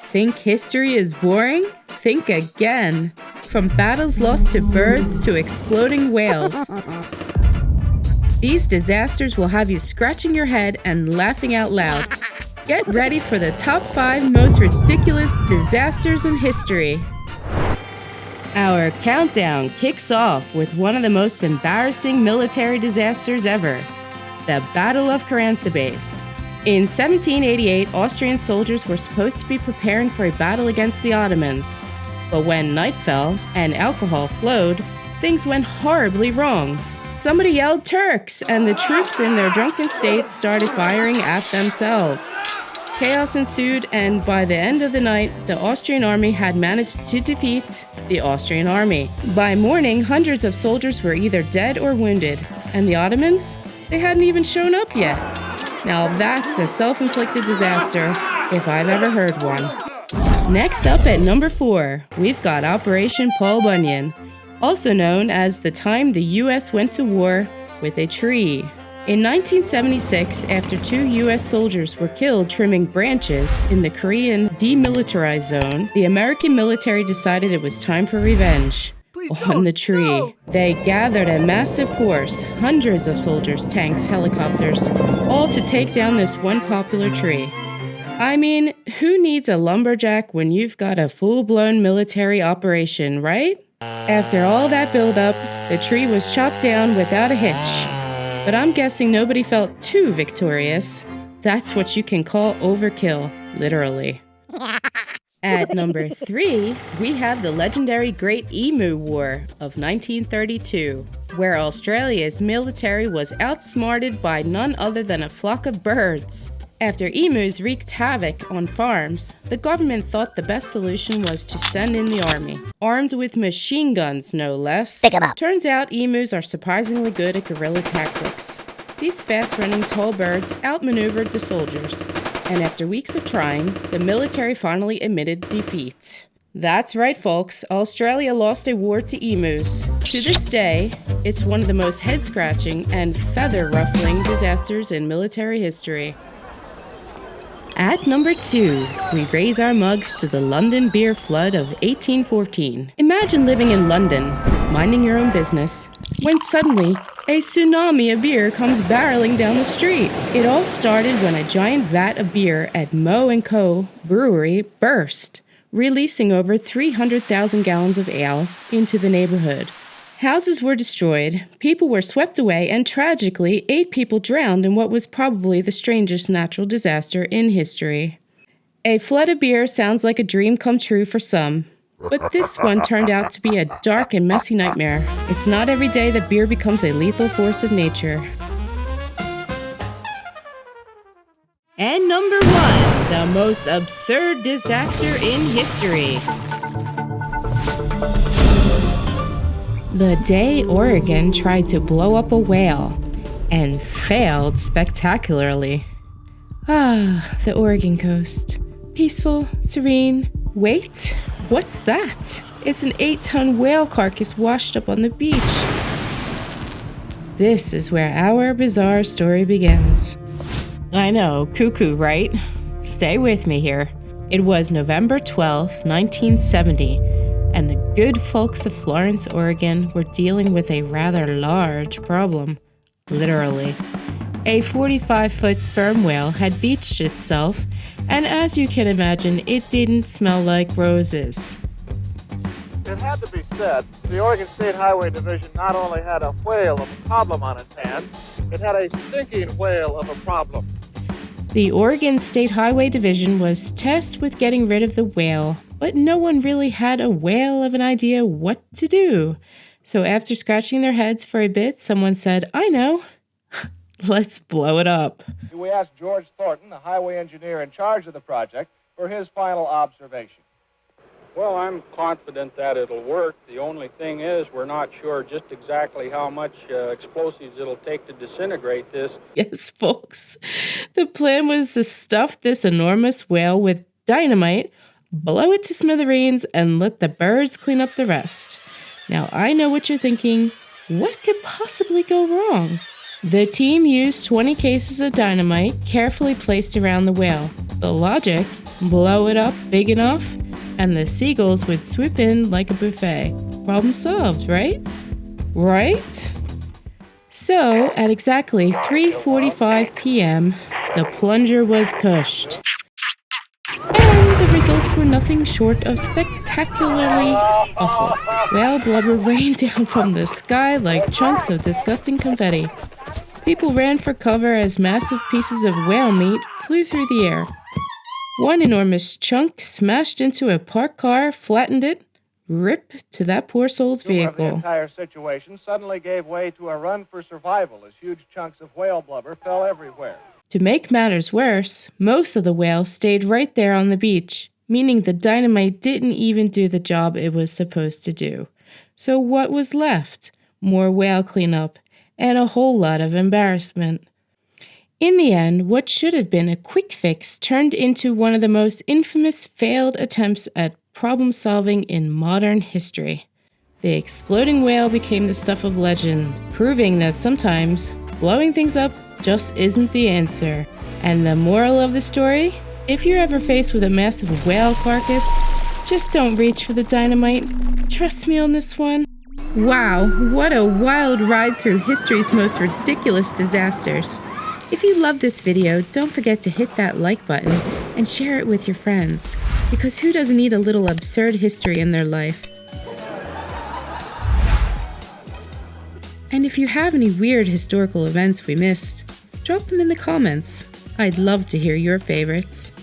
Think history is boring? Think again. From battles lost to birds to exploding whales. These disasters will have you scratching your head and laughing out loud. Get ready for the top 5 most ridiculous disasters in history. Our countdown kicks off with one of the most embarrassing military disasters ever, the Battle of Karansebes. In 1788, Austrian soldiers were supposed to be preparing for a battle against the Ottomans. But when night fell and alcohol flowed, things went horribly wrong. Somebody yelled Turks, and the troops in their drunken state started firing at themselves. Chaos ensued, and by the end of the night, the Austrian army had managed to defeat the Austrian army. By morning, hundreds of soldiers were either dead or wounded, and the Ottomans? They hadn't even shown up yet. Now that's a self-inflicted disaster, if I've ever heard one. Next up at number 4, we've got Operation Paul Bunyan, also known as the time the U.S. went to war with a tree. In 1976, after 2 U.S. soldiers were killed trimming branches in the Korean demilitarized zone, the American military decided it was time for revenge. On the tree, no! They gathered a massive force, hundreds of soldiers, tanks, helicopters, all to take down this one popular tree. I mean, who needs a lumberjack when you've got a full-blown military operation, right? After all that buildup, the tree was chopped down without a hitch. But I'm guessing nobody felt too victorious. That's what you can call overkill, literally. At number 3, we have the legendary Great Emu War of 1932, where Australia's military was outsmarted by none other than a flock of birds. After emus wreaked havoc on farms, the government thought the best solution was to send in the army, armed with machine guns, no less. Pick 'em up. Turns out emus are surprisingly good at guerrilla tactics. These fast-running tall birds outmaneuvered the soldiers, and after weeks of trying, the military finally admitted defeat. That's right, folks. Australia lost a war to emus. To this day, it's one of the most head-scratching and feather-ruffling disasters in military history. At number 2, we raise our mugs to the London beer flood of 1814. Imagine living in London, minding your own business, when suddenly a tsunami of beer comes barreling down the street. It all started when a giant vat of beer at Moe & Co. brewery burst, releasing over 300,000 gallons of ale into the neighborhood. Houses were destroyed, people were swept away, and tragically, 8 people drowned in what was probably the strangest natural disaster in history. A flood of beer sounds like a dream come true for some, but this one turned out to be a dark and messy nightmare. It's not every day that beer becomes a lethal force of nature. And number 1, the most absurd disaster in history. The day Oregon tried to blow up a whale and failed spectacularly. The Oregon coast. Peaceful, serene. Wait, what's that? It's an 8-ton whale carcass washed up on the beach. This is where our bizarre story begins. I know, cuckoo, right? Stay with me here. It was November 12th, 1970. And the good folks of Florence, Oregon were dealing with a rather large problem, literally. A 45-foot sperm whale had beached itself, and as you can imagine, it didn't smell like roses. It had to be said, the Oregon State Highway Division not only had a whale of a problem on its hands, it had a stinking whale of a problem. The Oregon State Highway Division was tasked with getting rid of the whale, but no one really had a whale of an idea what to do. So after scratching their heads for a bit, someone said, I know, let's blow it up. We asked George Thornton, the highway engineer in charge of the project, for his final observation. Well, I'm confident that it'll work. The only thing is we're not sure just exactly how much explosives it'll take to disintegrate this. Yes, folks. The plan was to stuff this enormous whale with dynamite, blow it to smithereens, and let the birds clean up the rest. Now, I know what you're thinking. What could possibly go wrong? The team used 20 cases of dynamite carefully placed around the whale. The logic blow it up big enough, and the seagulls would swoop in like a buffet. Problem solved, right? Right? So, at exactly 3:45 p.m., the plunger was pushed. And the results were nothing short of spectacularly awful. Whale blubber rained down from the sky like chunks of disgusting confetti. People ran for cover as massive pieces of whale meat flew through the air. One enormous chunk smashed into a parked car, flattened it. Rip to that poor soul's vehicle. The entire situation suddenly gave way to a run for survival as huge chunks of whale blubber fell everywhere. To make matters worse, most of the whales stayed right there on the beach, meaning the dynamite didn't even do the job it was supposed to do. So what was left? More whale cleanup, and a whole lot of embarrassment. In the end, what should have been a quick fix turned into one of the most infamous failed attempts at problem solving in modern history. The exploding whale became the stuff of legend, proving that sometimes blowing things up just isn't the answer. And the moral of the story? If you're ever faced with a massive whale carcass, just don't reach for the dynamite. Trust me on this one. Wow, what a wild ride through history's most ridiculous disasters. If you love this video, don't forget to hit that like button and share it with your friends, because who doesn't need a little absurd history in their life? And if you have any weird historical events we missed, drop them in the comments. I'd love to hear your favorites.